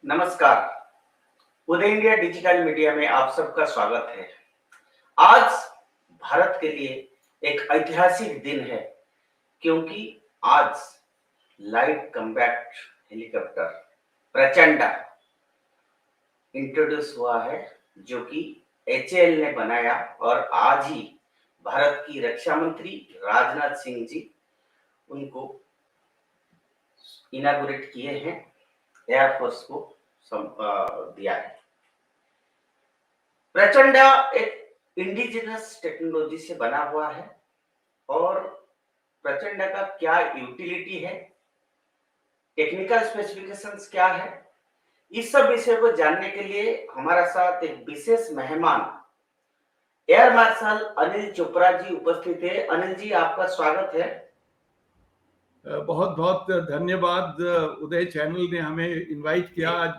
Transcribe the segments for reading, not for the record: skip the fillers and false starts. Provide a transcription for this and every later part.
नमस्कार। उदय India digital media में आप सबका स्वागत है। आज भारत के लिए एक ऐतिहासिक दिन है, क्योंकि आज light combat helicopter Prachanda introduce हुआ है, जो कि एचएएल ने बनाया और आज ही भारत की रक्षा मंत्री राजनाथ सिंह जी उनको इनागुरेट किए हैं, एयरफोर्स को दिया है। प्रचंडा एक इंडिजिनस टेक्नोलॉजी से बना हुआ है और प्रचंडा का क्या यूटिलिटी है, टेक्निकल स्पेसिफिकेशंस क्या है, इस सब विषय को जानने के लिए हमारा साथ एक विशेष मेहमान एयर मार्शल अनिल चोपड़ा जी उपस्थित है। अनिल जी, आपका स्वागत है। बहुत बहुत धन्यवाद। उदय चैनल ने हमें इनवाइट किया। आज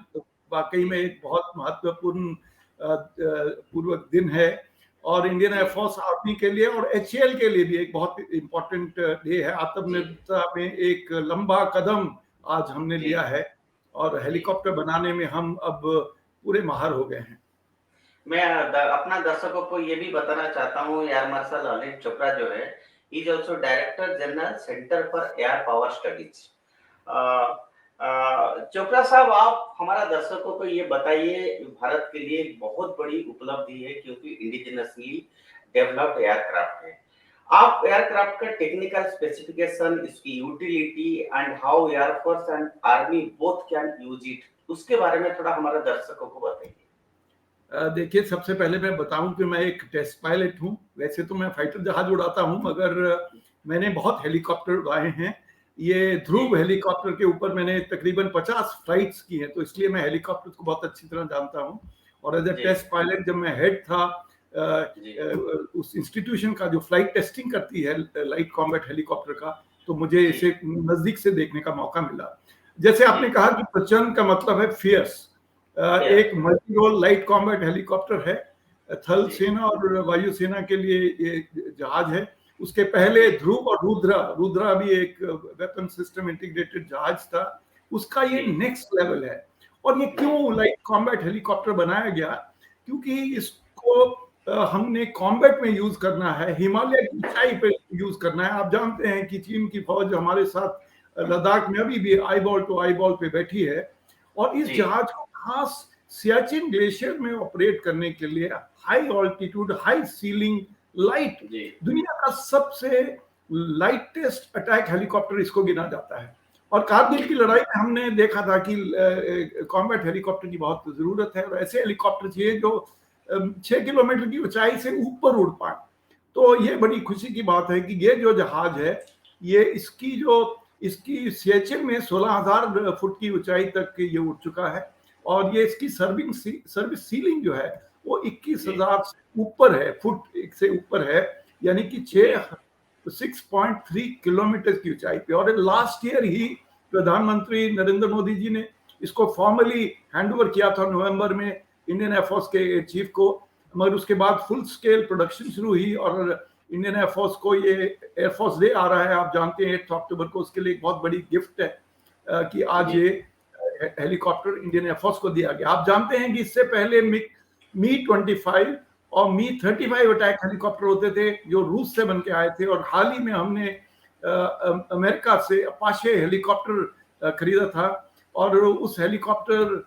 वाकई में एक बहुत महत्वपूर्ण पूर्वक दिन है और इंडियन एयरफोर्स आर्मी के लिए और एचएएल के लिए भी एक बहुत इम्पोर्टेंट डे है। आत्मनिर्भरता में एक लंबा कदम आज हमने लिया है और हेलीकॉप्टर बनाने में हम अब पूरे माहिर हो गए हैं। मैं अपना दर्शकों को ये भी बताना चाहता हूँ, एयर मार्शल अनिल चोपड़ा जो है, is also director general centre for air power studies. Chopra साहब, आप हमारा दर्शकों को ये बताइए, भारत के लिए एक बहुत बड़ी उपलब्धि है, क्योंकि इंडिजिनसली डेवलप्ड एयरक्राफ्ट है। आप एयरक्राफ्ट का टेक्निकल स्पेसिफिकेशन, इसकी utility and how air force and army both can use it, उसके बारे में थोड़ा हमारे दर्शकों को बताइए। देखिए, सबसे पहले मैं बताऊं कि मैं एक टेस्ट पायलट हूं। वैसे तो मैं फाइटर जहाज उड़ाता हूं, मगर मैंने बहुत हेलीकॉप्टर उड़ाए हैं। ये ध्रुव हेलीकॉप्टर के ऊपर मैंने तकरीबन 50 फ्लाइट्स की हैं, तो इसलिए मैं हेलीकॉप्टर को बहुत अच्छी तरह जानता हूं। और एज ए टेस्ट पायलट जब मैं हेड था उस इंस्टीट्यूशन का जो फ्लाइट टेस्टिंग करती है लाइट कॉम्बैट हेलीकॉप्टर का, तो मुझे इसे नजदीक से देखने का मौका मिला। जैसे आपने कहा कि प्रचंड का मतलब है फियर्स। एक multi role light combat helicopter है। थल सेना और वायु सेना के लिए ये जहाज है। उसके पहले ध्रुव और रुद्रा भी एक वेपन सिस्टम इंटीग्रेटेड जहाज था। उसका ये नेक्स्ट लेवल है। और ये क्यों लाइट कॉम्बैट हेलीकॉप्टर बनाया गया? क्योंकि इसको हमने कॉम्बैट में यूज करना है, हिमालय की ऊंचाई पे यूज करना है। आप जानते हैं कि चीन की फौज हमारे साथ लद्दाख में अभी भी आईबॉल टू आईबॉल पे बैठी है और इस जहाज को खास सियाचिन ग्लेशियर में ऑपरेट करने के लिए high altitude, high ceiling, light, दुनिया का सबसे लाइटेस्ट अटैक हेलीकॉप्टर इसको गिना जाता है। और कारगिल की लड़ाई में हमने देखा था कि कॉम्बैट हेलीकॉप्टर की बहुत जरूरत है और ऐसे हेलीकॉप्टर चाहिए जो 6 किलोमीटर की ऊंचाई से ऊपर उड़ पाए। तो ये बड़ी खुशी की बात है कि ये जो जहाज है, ये इसकी सियाचिन में 16,000 फुट की ऊंचाई तक ये उड़ चुका है और ये इसकी सर्विस सीलिंग जो है वो 21,000 से ऊपर है, फुट से ऊपर है, यानी कि 6.3 किलोमीटर की ऊंचाई पे। और लास्ट ईयर ही प्रधानमंत्री नरेंद्र मोदी जी ने इसको फॉर्मली हैंडओवर किया था नवंबर में इंडियन एयरफोर्स के चीफ को, मगर उसके बाद फुल स्केल प्रोडक्शन शुरू हुई और इंडियन एयरफोर्स को ये एयरफोर्स डे आ रहा है, आप जानते हैं 8 अक्टूबर को। उसके लिए एक बहुत बड़ी गिफ्ट है कि आज ये हेलीकॉप्टर इंडियन एयरफोर्स को दिया गया। आप जानते हैं कि इससे पहले मी-25 और मी-35 अटैक हेलीकॉप्टर होते थे जो रूस से बन के आए थे, और हाल ही में हमने अमेरिका से अपाचे हेलीकॉप्टर खरीदा था और उस हेलीकॉप्टर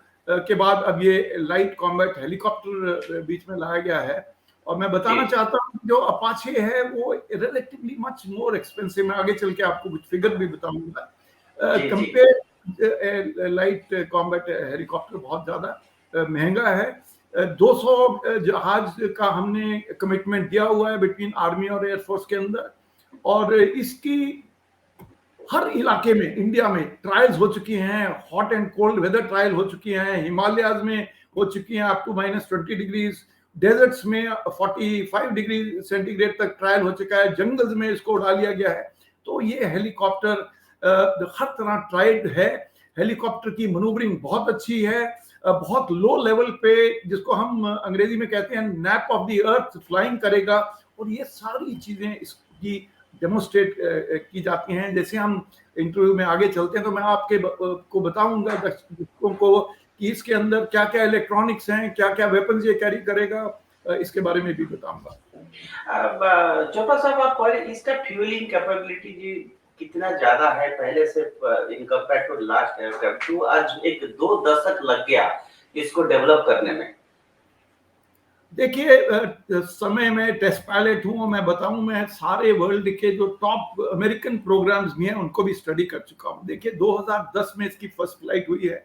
के बाद अब ये लाइट कॉम्बैट हेलीकॉप्टर बीच में लाया गया है। और मैं बताना चाहता हूँ जो अपाचे है वो रिलेटिवली मच मोर एक्सपेंसिव। मैं आगे चल के आपको कुछ फिगर भी बताऊंगा। कंपेयर लाइट कॉम्बैट हेलीकॉप्टर बहुत ज्यादा महंगा है। 200 जहाज का हमने कमिटमेंट दिया हुआ है बिटवीन आर्मी और एयरफोर्स के अंदर, और इसकी हर इलाके में इंडिया में ट्रायल्स हो चुकी हैं। Hot and cold weather trial हो चुकी हैं, हिमालयाज में हो चुकी हैं अप टू -20 डिग्रीज, डेजर्ट्स में 45 डिग्री सेंटीग्रेड तक ट्रायल हो चुका है, जंगल्स में इसको उड़ा लिया गया है। तो ये हेलीकॉप्टर हर तरह ट्राइड है। हेलीकॉप्टर की मनूवरिंग बहुत अच्छी है, बहुत लो लेवल पे, जिसको हम अंग्रेजी में कहते हैं nap of the earth, flying करेगा। और ये सारी चीजें इसकी डेमोस्ट्रेट की जाती हैं। जैसे हम इंटरव्यू में आगे चलते हैं तो मैं आपके को बताऊंगा दर्शकों को कि इसके अंदर क्या क्या इलेक्ट्रॉनिक्स हैं, क्या क्या वेपन्स ये कैरी करेगा, इसके बारे में भी बताऊंगा। अब चोपड़ा साहब, आप पहले इसका फ्यूलिंग कैपेबिलिटी जी कितना ज्यादा है पहले से in compare to last aircraft, तो आज एक 2 दशक लग गया इसको डेवलप करने में। देखिए, समय में टेस्ट पायलट हूँ और मैं बताऊं, मैं सारे वर्ल्ड के जो टॉप अमेरिकन प्रोग्राम्स भी हैं उनको भी स्टडी कर चुका हूं। देखिए 2010 में इसकी फर्स्ट फ्लाइट हुई है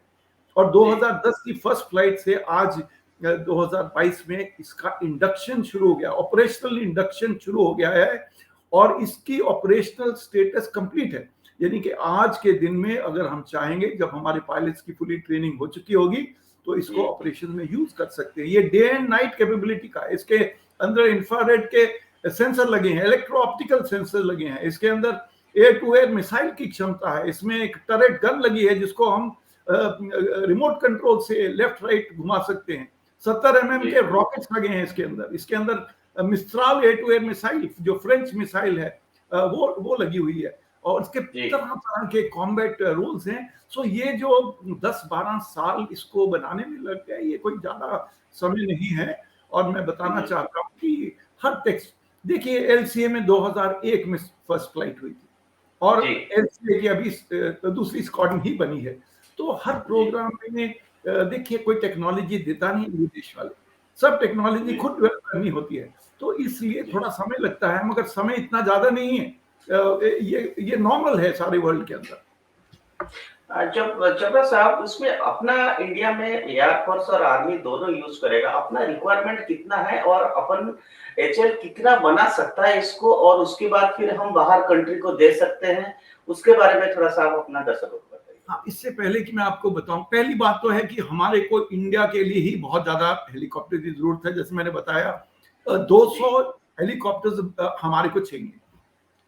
और 2010 की फर्स्ट फ्लाइट से आज 2022 में इसका इंडक्शन शुरू हो गया, ऑपरेशनल इंडक्शन शुरू हो गया है और इसकी ऑपरेशनल स्टेटस कंप्लीट है। यानी कि आज के दिन में अगर हम चाहेंगे, जब हमारे पायलट्स की फुली ट्रेनिंग हो चुकी होगी, तो इसको ऑपरेशन में यूज कर सकते हैं। ये डे एंड नाइट कैपेबिलिटी का, इसके अंदर इंफ्रारेड के सेंसर लगे हैं, इलेक्ट्रो ऑप्टिकल सेंसर लगे हैं, इसके अंदर एयर टू एयर मिसाइल की क्षमता है, इसमें एक टरेट गन लगी है जिसको हम रिमोट कंट्रोल से लेफ्ट राइट घुमा सकते हैं। 70 mm के रॉकेट्स लगे हैं इसके अंदर मिस्ट्राल एयर टू एयर मिसाइल जो फ्रेंच मिसाइल है वो लगी हुई है और इसके तरह तरह के कॉम्बैट रूल्स हैं। सो ये जो 10-12 साल इसको बनाने में लग गया, ये कोई ज्यादा समय नहीं है। और मैं बताना चाहता हूँ कि हर टेक्स्ट, देखिए एलसीए में 2001 में फर्स्ट फ्लाइट हुई थी और एलसीए की अभी दूसरी स्क्वाड्रन ही बनी है। तो हर प्रोग्राम में देखिए कोई टेक्नोलॉजी देता नहीं विदेश वाले, सब टेक्नोलॉजी खुद डेवलप करनी होती है, तो इसलिए थोड़ा समय लगता है, मगर समय इतना ज्यादा नहीं है। ये नॉर्मल है सारे वर्ल्ड के अंदर। जब चोपड़ा साहब, उसमें अपना इंडिया में एयरफोर्स और आर्मी दोनों यूज करेगा, अपना रिक्वायरमेंट कितना है और अपन एचएल कितना बना सकता है इसको, और उसके बाद फिर हम बाहर कंट्री को दे सकते हैं, उसके बारे में थोड़ा सा आप अपना दर्शकों को बताइए। हाँ, इससे पहले कि मैं आपको बताऊं, पहली बात तो है कि हमारे को इंडिया के लिए ही बहुत ज्यादा हेलीकॉप्टर की जरूरत है। जैसे मैंने बताया 200 हेलीकॉप्टर्स हमारे को चाहिए।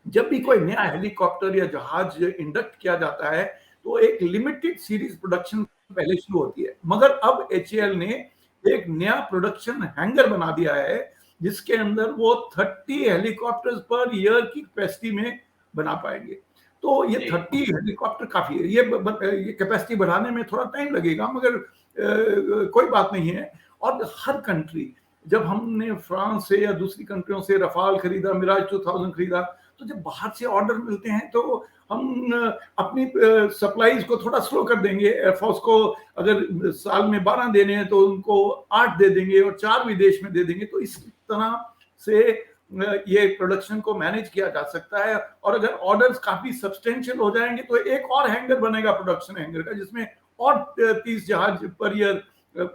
जब भी कोई नया हेलीकॉप्टर या जहाज इंडक्ट किया जाता है तो एक लिमिटेड सीरीज प्रोडक्शन पहले शुरू होती है, मगर अब एचएएल ने एक नया प्रोडक्शन हैंगर बना दिया है जिसके अंदर वो 30 हेलीकॉप्टर्स पर ईयर की कैपेसिटी में बना पाएंगे। तो ये 30 हेलीकॉप्टर काफी है। ये कैपेसिटी बढ़ाने में थोड़ा टाइम लगेगा, मगर कोई बात नहीं है। और हर कंट्री, जब हमने फ्रांस से या दूसरी कंट्रियों से रफाल खरीदा, मिराज 2000 खरीदा, तो जब बाहर से ऑर्डर मिलते हैं तो हम अपनी सप्लाईज को थोड़ा स्लो कर देंगे। एयरफोर्स को अगर साल में 12 देने हैं तो उनको 8 दे देंगे और 4 विदेश में दे देंगे। तो इस तरह से ये प्रोडक्शन को मैनेज किया जा सकता है। और अगर ऑर्डर्स काफी सब्सटेंशियल हो जाएंगे तो एक और हैंगर बनेगा, प्रोडक्शन हैंगर का, जिसमें और 30 जहाज पर ईयर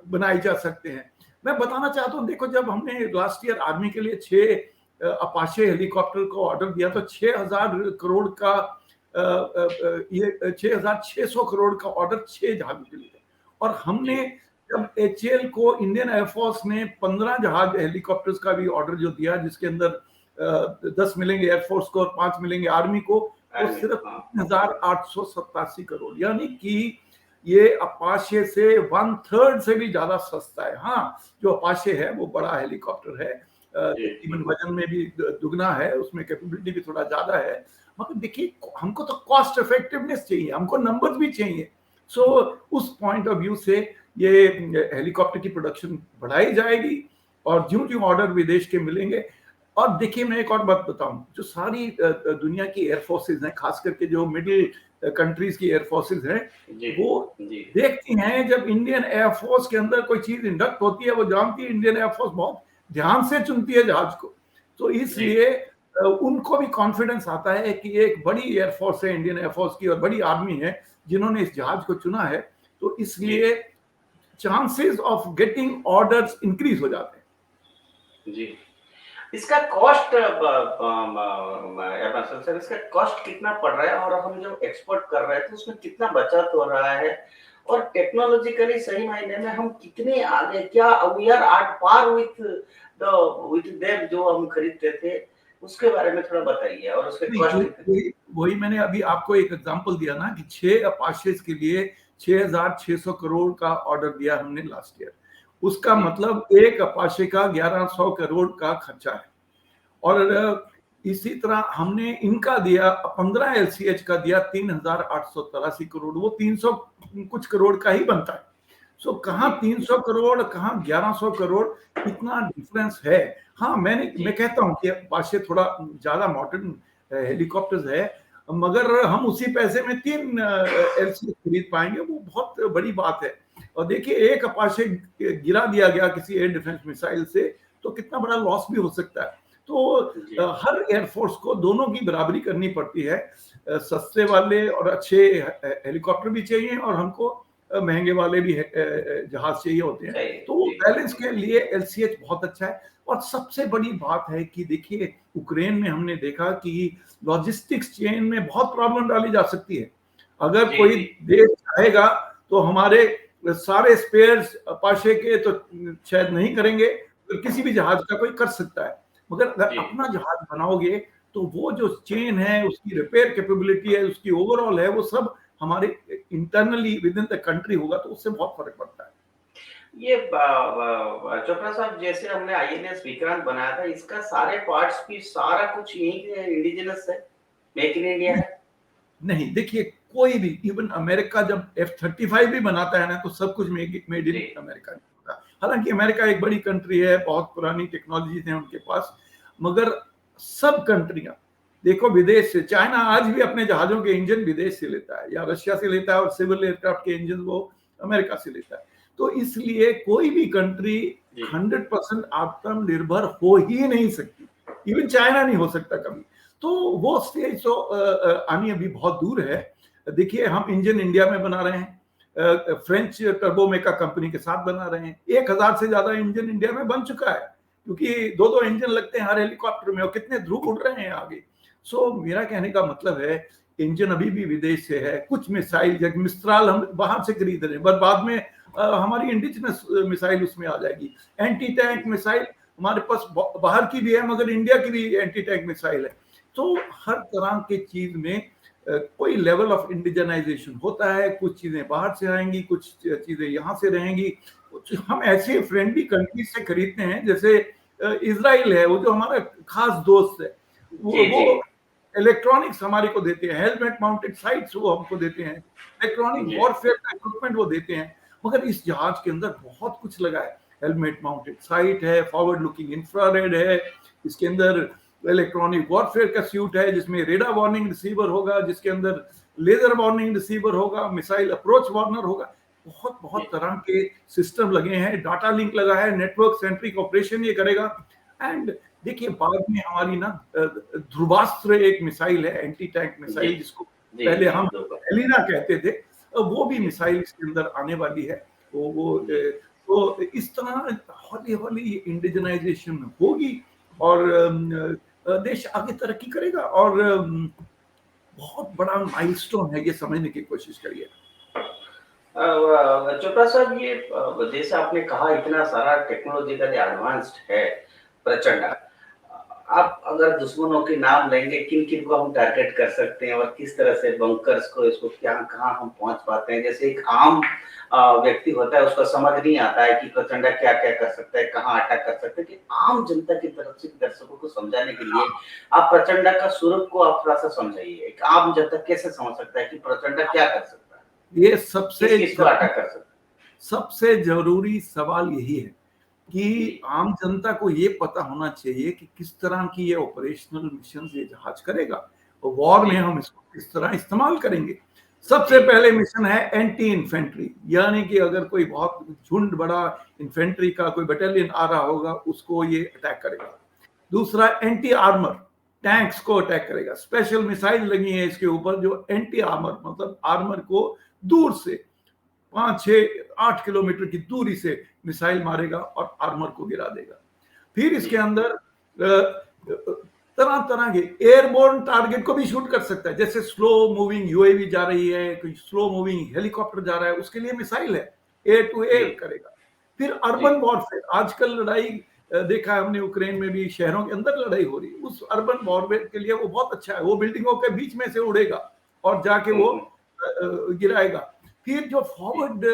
बनाए जा सकते हैं। मैं बताना चाहता हूँ, देखो जब हमने लास्ट ईयर आर्मी के लिए 6 अपाचे हेलीकॉप्टर को ऑर्डर दिया तो 6000 करोड़ का ये 6600 करोड़ का ऑर्डर 6 जहाजों के लिए। और हमने जब एचएएल को इंडियन एयरफोर्स ने 15 जहाज हेलीकॉप्टर्स का भी ऑर्डर जो दिया, जिसके अंदर 10 मिलेंगे एयरफोर्स को और 5 मिलेंगे आर्मी को, तो सिर्फ 3887 करोड़, यानी कि ये अपाचे से 1/3 से भी ज्यादा सस्ता है। हाँ, जो अपाचे है वो बड़ा हेलीकॉप्टर है, तकरीबन वजन में भी दुगना है, उसमें कैपेबिलिटी भी थोड़ा ज्यादा है, मगर देखिए हमको तो कॉस्ट इफेक्टिवनेस चाहिए, हमको नंबर्स भी चाहिए। सो उस पॉइंट ऑफ व्यू से ये हेलीकॉप्टर की प्रोडक्शन बढ़ाई जाएगी और ज्यों ज्यों ऑर्डर विदेश के मिलेंगे। और देखिए मैं एक और बात बताऊं, जो सारी दुनिया की एयरफोर्सेज हैं, खास करके जो मिडिल कंट्रीज की एयरफोर्सेज हैं, वो देखती हैं जब इंडियन एयरफोर्स के अंदर कोई चीज इंडक्ट होती है, वो जानती है इंडियन एयरफोर्स बहुत ध्यान से चुनती है जहाज को, तो इसलिए उनको भी कॉन्फिडेंस आता है कि एक बड़ी एयरफोर्स है इंडियन एयरफोर्स की और बड़ी आर्मी है जिन्होंने इस जहाज को चुना है, तो इसलिए chances of getting orders increase हो जाते हैं। जी, इसका कॉस्ट सर, इसका कॉस्ट कितना पड़ रहा है और हम जब एक्सपोर्ट कर रहे हैं तो उसमें कितना बचत हो रहा है, और टेक्नोलॉजिकली सही मायने में हम कितने आगे, क्या we are at par with them जो हम खरीदते थे, उसके बारे में थोड़ा बताइए। और उसके कॉस्ट, वही मैंने अभी आपको एक एग्जांपल दिया ना कि 6 अपाचेस के लिए 6600 करोड़ का ऑर्डर दिया हमने लास्ट ईयर। उसका मतलब एक अपाचे का 1100 करोड़ का खर्चा है। और इसी तरह हमने इनका दिया 15 LCH का दिया 3883 करोड़, वो 300 कुछ करोड़ का ही बनता है। सो कहाँ जी, 300 करोड़, कहाँ 1100 करोड़, इतना डिफरेंस है। हाँ, जी, मैं कहता हूँ कि अपाचे थोड़ा ज़्यादा मॉडर्न हेलीकॉप्टर्स है, मगर हम उसी पैसे में 3 एलसी खरीद पाएँगे, वो बहुत बड़ी बात है। और देखिए, एक अपाचे गिरा दिया गया किसी एयर डिफेंस मिसाइल से, तो कितना बड़ा लॉस भी हो सकता है। तो जी, हर एयरफोर्स को दोनों की बराबरी करनी पड़ती है। सस्ते वाले और अच्छे हेलीकॉप्टर भी चाहिए, और हमको महंगे वाले भी जहाज चाहिए होते हैं। सही है, तो जी, बैलेंस के लिए एलसीएच बहुत अच्छा है। और सबसे बड़ी बात है कि देखिए, यूक्रेन में हमने देखा कि लॉजिस्टिक्स चेन में बहुत प्रॉब्लम डाली जा सकती है। अगर जी, कोई जी, देश चाहेगा तो हमारे सारे स्पेयर्स अपाचे के तो शायद नहीं करेंगे, तो किसी भी जहाज का कोई कर सकता है। मगर अगर जी। अपना जहाज बनाओगे, तो वो जो चेन है, उसकी रिपेयर कैपेबिलिटी है, उसकी ओवरऑल है, वो सब हमारे internally with in the country होगा, तो उससे बहुत फर्क पड़ता है। ये चोपड़ा साहब, जैसे हमने आईएनएस विक्रांत बनाया था, इसका सारे पार्ट्स भी सारा कुछ यहीं इंडिजिनस है, मेक इन इंडिया नहीं, है। नहीं, देखिए, कोई भी, इवन अमेरिका जब F-35 भी बनाता है ना, तो सब कुछ मेड जी, इन अमेरिका नहीं होता। हालांकि अमेरिका एक बड़ी कंट्री है, बहुत पुरानी टेक्नोलॉजी है उनके पास, मगर सब कंट्रियां, देखो, विदेश से, चाइना आज भी अपने जहाजों के इंजन विदेश से लेता है, या रशिया से लेता है, और सिविल एयरक्राफ्ट के इंजन वो अमेरिका से लेता है। तो इसलिए कोई भी कंट्री जी, 100% आत्मनिर्भर हो ही नहीं सकती। इवन चाइना नहीं हो सकता कभी। तो वो स्टेज तो आनी अभी बहुत दूर है। देखिए, हम इंजन इंडिया में बना रहे हैं, फ्रेंच टर्बोमेका कंपनी के साथ बना रहे हैं। 1000 से ज्यादा इंजन इंडिया में बन चुका है, क्योंकि दो दो इंजन लगते हैं हर हेलीकॉप्टर में, और कितने ध्रुव उड़ रहे हैं आगे। सो मेरा कहने का मतलब है, इंजन अभी भी विदेश से है। कुछ मिसाइल, जैसे मिस्ट्राल, हम बाहर से खरीद रहे हैं, बट बाद में हमारी इंडिजिनस मिसाइल उसमें आ जाएगी। एंटी टैंक मिसाइल हमारे पास बाहर की भी है, मगर इंडिया की भी एंटी टैंक मिसाइल है। तो हर तरह की चीज में कोई लेवल ऑफ इंडिजनाइजेशन होता है। कुछ चीजें बाहर से आएंगी, कुछ चीजें यहाँ से रहेंगी। कुछ हम ऐसे फ्रेंडली कंट्रीज से खरीदते हैं, जैसे इजराइल है, वो जो हमारा खास दोस्त है, जी, वो जी, इलेक्ट्रॉनिक्स हमारे को देते हैं, हेलमेट माउंटेड साइट्स वो हमको देते हैं, इलेक्ट्रॉनिक जी, वॉरफेयर का इक्विपमेंट वो देते हैं। मगर इस जहाज के अंदर बहुत कुछ लगा है। हेलमेट माउंटेड साइट है, फॉरवर्ड लुकिंग इंफ्रारेड है, इसके अंदर इलेक्ट्रॉनिक वॉरफेयर का सूट है, जिसमें रेडार वार्निंग रिसीवर होगा, जिसके अंदर लेजर वार्निंग रिसीवर होगा, मिसाइल अप्रोच वार्नर होगा। बहुत बहुत जी, तरह के सिस्टम लगे हैं, डाटा लिंक लगा है, नेटवर्क सेंट्रिक ऑपरेशन ये करेगा। एंड देखिए, बाद में हमारी ना ध्रुवास्त्र एक मिसाइल है, एंटी टैंक जी, मिसाइल, जिसको जी, पहले जी, हम बिल्कुल, एलिना कहते थे, वो भी जी, मिसाइल इसके अंदर आने वाली है। जी, तो इस तरह हौली हौली इंडिजनाइजेशन होगी, और देश आगे तरक्की करेगा। और बहुत बड़ा माइलस्टोन है, ये समझने की कोशिश करिए। चोपड़ा साहब, ये जैसे आपने कहा इतना सारा टेक्नोलॉजिकली एडवांस्ड है प्रचंड। आप अगर दुश्मनों के नाम लेंगे, किन किन को हम टारगेट कर सकते हैं और किस तरह से बंकर्स को, इसको क्या, कहाँ हम पहुंच पाते हैं? जैसे एक आम व्यक्ति होता है, उसको समझ नहीं आता है कि प्रचंड क्या क्या कर सकता है, कहाँ अटैक कर सकता है, कि आम जनता की तरफ से दर्शकों को समझाने के लिए आप प्रचंड का स्वरूप को आप थोड़ा सा समझाइए। एक आम जनता कैसे समझ सकता है कि प्रचंड क्या कर सकता है, ये किस किस को अटैक कर सकता है? सबसे जरूरी सवाल यही है जी, कि आम जनता को ये पता होना चाहिए कि किस तरह की ये ऑपरेशनल मिशन ये जहाज करेगा, और वॉर जी, में हम इसको किस तरह इस्तेमाल करेंगे। जी, सबसे पहले मिशन है एंटी इन्फेंट्री, यानी कि अगर कोई बहुत झुंड बड़ा इन्फेंट्री का कोई बटालियन आ रहा होगा, उसको ये अटैक करेगा। दूसरा, एंटी आर्मर, टैंक्स को अटैक करेगा। स्पेशल मिसाइल लगी है इसके ऊपर, जो एंटी आर्मर, मतलब आर्मर को दूर से 5, 6, 8 किलोमीटर की दूरी से मिसाइल मारेगा और आर्मर को गिरा देगा। फिर जी, इसके अंदर तरह तरह के एयरबोर्न टारगेट को भी शूट कर सकता है। जैसे स्लो मूविंग यूएवी जा रही है, कोई स्लो मूविंग हेलीकॉप्टर जा रहा है, उसके लिए मिसाइल है, एयर टू जी, एयर करेगा। फिर जी, अर्बन वॉरफेयर, आजकल लड़ाई देखा है हमने, यूक्रेन में भी शहरों के अंदर लड़ाई हो रही है, उस अर्बन वॉरफेयर के लिए वो बहुत अच्छा है। वो बिल्डिंगों के बीच में से उड़ेगा और जाके वो गिराएगा। फिर जो जी, फॉरवर्ड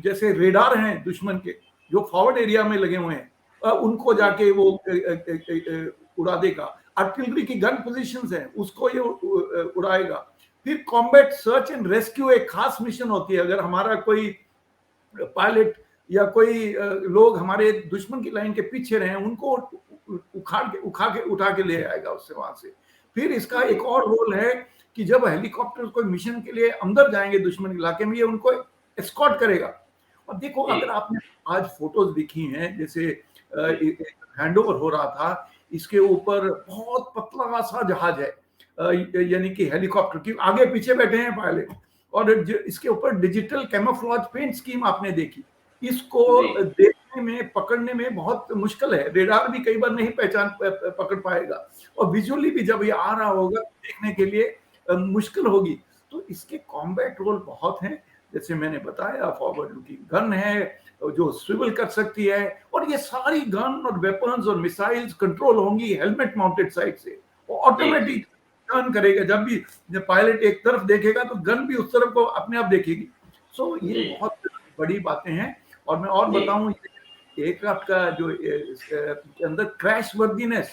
जैसे रेडार हैं दुश्मन के, जो फॉरवर्ड एरिया में लगे हुए हैं, उनको जी, जाके वो उड़ा देगा। आर्टिलरी की गन पोजीशंस हैं, उसको ये उड़ाएगा। फिर कॉम्बैट सर्च एंड रेस्क्यू एक खास मिशन होती है। अगर हमारा कोई पायलट या कोई लोग हमारे दुश्मन की लाइन के पीछे रहे, उनको उठा के ले आएगा उससे, वहां से। फिर इसका एक और रोल है कि जब हेलीकॉप्टर कोई मिशन के लिए अंदर जाएंगे दुश्मन के इलाके में, ये उनको एस्कॉर्ट करेगा। और देखो, अगर आपने आज फोटोज देखी हैं, जैसे हैंडओवर हो रहा था, इसके ऊपर बहुत पतला सा जहाज है, यानी कि हेलीकॉप्टर की आगे पीछे बैठे हैं पायलट, और इसके ऊपर डिजिटल कैमोफ्लेज पेंट स्कीम आपने देखी। इसको देखने में, पकड़ने में बहुत मुश्किल है, रेडार भी कई बार नहीं पकड़ पाएगा, और विजुअली भी जब ये आ रहा होगा देखने के लिए मुश्किल होगी। तो इसके कॉम्बैट रोल बहुत हैं, जैसे मैंने बताया, फॉरवर्ड लुकिंग गन है जो स्विवल कर सकती है, और ये सारी गन और वेपन्स और मिसाइल्स कंट्रोल होंगी हेलमेट माउंटेड साइड से, ऑटोमेटिक टर्न करेगा। जब भी पायलट एक तरफ देखेगा तो गन भी उस तरफ को अपने आप देखेगी। सो ये बहुत बड़ी बातें हैं। और मैं और बताऊं, एयरक्राफ्ट का जो इसके अंदर क्रैश वर्दीनेस,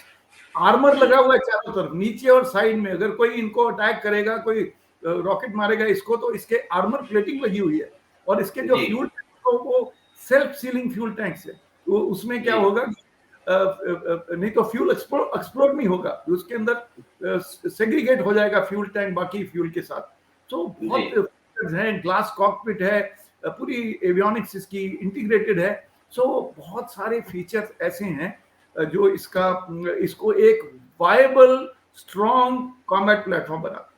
आर्मर लगा हुआ है चारों तरफ, नीचे और साइड में। अगर कोई इनको अटैक करेगा, कोई रॉकेट मारेगा इसको, तो इसके आर्मर प्लेटिंग लगी हुई है। और इसके जो फ्यूल तो वो सेल्फ सीलिंग फ्यूल टैंक्स है, तो उसमें क्या होगा, नहीं तो फ्यूल एक्सप्लोड नहीं होगा, उसके अंदर सेग्रीगेट हो जाएगा फ्यूल टैंक बाकी फ्यूल के साथ। तो बहुत है, ग्लास कॉकपिट है, पूरी एवियोनिक्स इसकी इंटीग्रेटेड है। सो बहुत सारे फीचर्स ऐसे हैं जो इसको एक वायबल स्ट्रॉन्ग कॉम्बैट प्लेटफॉर्म बना।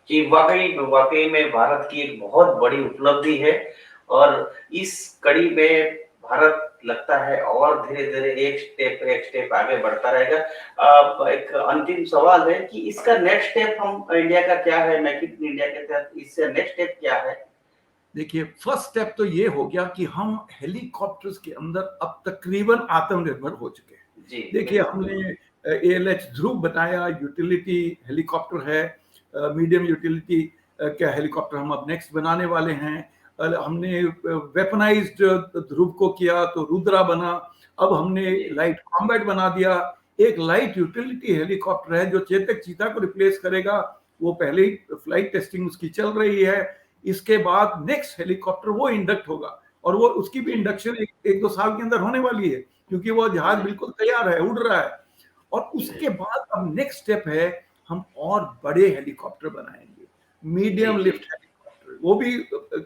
कि वाकई में भारत की एक बहुत बड़ी उपलब्धि है, और इस कड़ी में भारत लगता है और धीरे-धीरे एक स्टेप आगे बढ़ता रहेगा। एक अंतिम सवाल है कि इसका नेक्स्ट स्टेप हम इंडिया का क्या है, मेक इन इंडिया के तहत इससे नेक्स्ट स्टेप क्या है? देखिए, फर्स्ट स्टेप तो ये हो गया कि हम हेलीकॉप्टर्स के अंदर अब तकरीबन आत्मनिर्भर हो चुके हैं। देखिए, हमने ALH ध्रुव बनाया, यूटिलिटी हेलीकॉप्टर है, मीडियम यूटिलिटी का हेलीकॉप्टर हम अब नेक्स्ट बनाने वाले हैं। हमने वेपनाइज्ड ध्रुव को किया तो रुद्रा बना। अब हमने लाइट कॉम्बैट बना दिया। एक लाइट यूटिलिटी हेलीकॉप्टर है जो चेतक चीता को रिप्लेस करेगा, वो पहले ही फ्लाइट टेस्टिंग उसकी चल रही है। इसके बाद नेक्स्ट हेलीकॉप्टर वो इंडक्ट होगा, और वो उसकी भी इंडक्शन एक दो साल के अंदर होने वाली है, क्योंकि वो जहाज बिल्कुल तैयार है, उड़ रहा है। और उसके बाद अब नेक्स्ट स्टेप है, हम और बड़े हेलीकॉप्टर बनाएंगे, मीडियम लिफ्ट हेलीकॉप्टर। वो भी,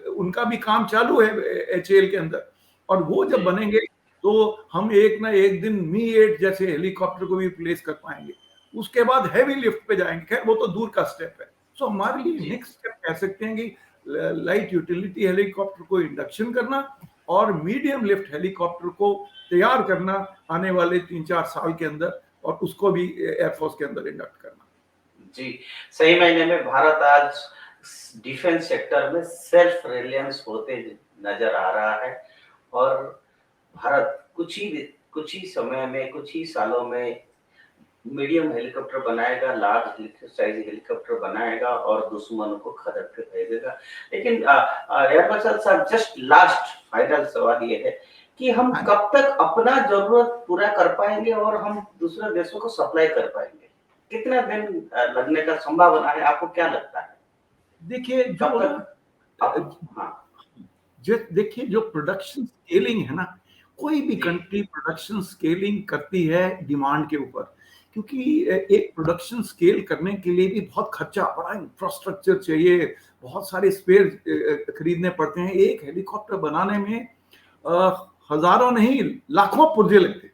उनका भी काम चालू है HAL के अंदर। और वो जब बनेंगे तो हम एक ना एक दिन Mi-8 जैसे हेलीकॉप्टर को भी रिप्लेस कर पाएंगे। उसके बाद हैवी लिफ्ट पे जाएंगे, खैर वो तो दूर का स्टेप है। सो हमारे लिए नेक्स्ट स्टेप कह सकते हैं कि लाइट यूटिलिटी हेलीकॉप्टर को इंडक्शन करना और मीडियम लिफ्ट हेलीकॉप्टर को तैयार करना आने वाले 3-4 साल के अंदर, और उसको भी एयरफोर्स के अंदर इंडक्ट करना। जी, सही मायने में भारत आज डिफेंस सेक्टर में सेल्फ रिलायंस होते नजर आ रहा है, और भारत कुछ ही समय में, कुछ ही सालों में मीडियम हेलीकॉप्टर बनाएगा, लार्ज साइज हेलीकॉप्टर बनाएगा और दुश्मनों को खदेड़ के भेजेगा। लेकिन एयर साहब, जस्ट लास्ट फाइनल सवाल ये है कि हम कब तक अपना जरूरत पूरा कर पाएंगे और हम दूसरे देशों को सप्लाई कर पाएंगे? कितना दिन लगने का संभावना है, आपको क्या लगता है? देखिए, देखिए जो प्रोडक्शन स्केलिंग है ना, कोई भी कंट्री प्रोडक्शन स्केलिंग करती है डिमांड के ऊपर, क्योंकि एक प्रोडक्शन स्केल करने के लिए भी बहुत खर्चा, बड़ा इंफ्रास्ट्रक्चर चाहिए, बहुत सारे स्पेयर खरीदने पड़ते हैं। एक हेलीकॉप्टर बनाने में हजारों नहीं लाखों पुर्जे लगते,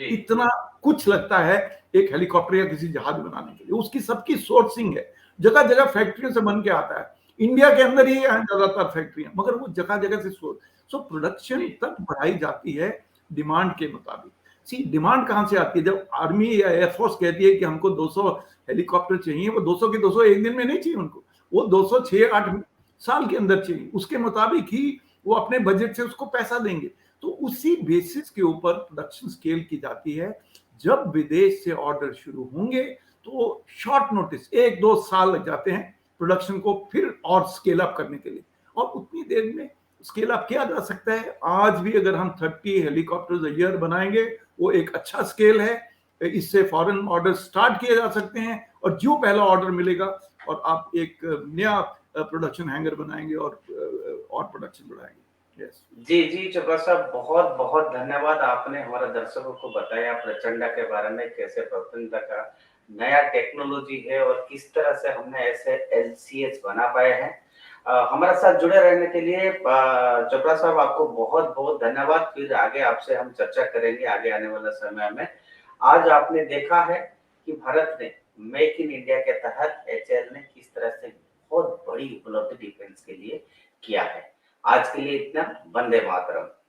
इतना कुछ लगता है एक हेलीकॉप्टर या किसी जहाज बनाने के लिए। उसकी सबकी सोर्सिंग है, जगह जगह फैक्ट्रियों से बन के आता है। इंडिया के अंदर ही ज्यादातर फैक्ट्रियां, मगर वो जगह जगह से सो प्रोडक्शन तक बढ़ाई जाती है डिमांड के मुताबिक। सी डिमांड कहां से आती है? जब आर्मी या एयरफोर्स कहती है कि हमको 200 हेलीकॉप्टर चाहिए, वो 200 के 200 एक दिन में नहीं चाहिए उनको, वो 200 6-8 साल के अंदर चाहिए। उसके मुताबिक ही वो अपने बजट से उसको पैसा देंगे। तो उसी बेसिस के ऊपर प्रोडक्शन स्केल की जाती है। जब विदेश से ऑर्डर शुरू होंगे तो शॉर्ट नोटिस 1-2 साल लग जाते हैं प्रोडक्शन को फिर और स्केल अप करने के लिए, और उतनी देर में स्केल अप किया जा सकता है। आज भी अगर हम 30 हेलीकॉप्टर्स अ ईयर बनाएंगे, वो एक अच्छा स्केल है। इससे फॉरेन ऑर्डर स्टार्ट किए जा सकते हैं, और जो पहला ऑर्डर मिलेगा और आप एक नया प्रोडक्शन हैंगर बनाएंगे और प्रोडक्शन बढ़ाएंगे। यस। जी, चोपड़ा साहब, बहुत-बहुत धन्यवाद। आपने हमारे दर्शकों को बताया प्रचंडा के बारे में, कैसे प्रचंडा का नया टेक्नोलॉजी है और किस तरह से हमने ऐसे एलसीएस बना पाए हैं। हमारे साथ जुड़े रहने के लिए चोपड़ा साहब, आपको बहुत-बहुत धन्यवाद। फिर आगे आपसे हम चर्चा करेंगे आगे आने वाले समय में। आज आपने देखा है कि भारत ने मेक इन इंडिया के तहत एचएएल ने किस तरह से बहुत बड़ी उपलब्धि डिफेंस के लिए किया है। आज के लिए इतना। वंदे मातरम।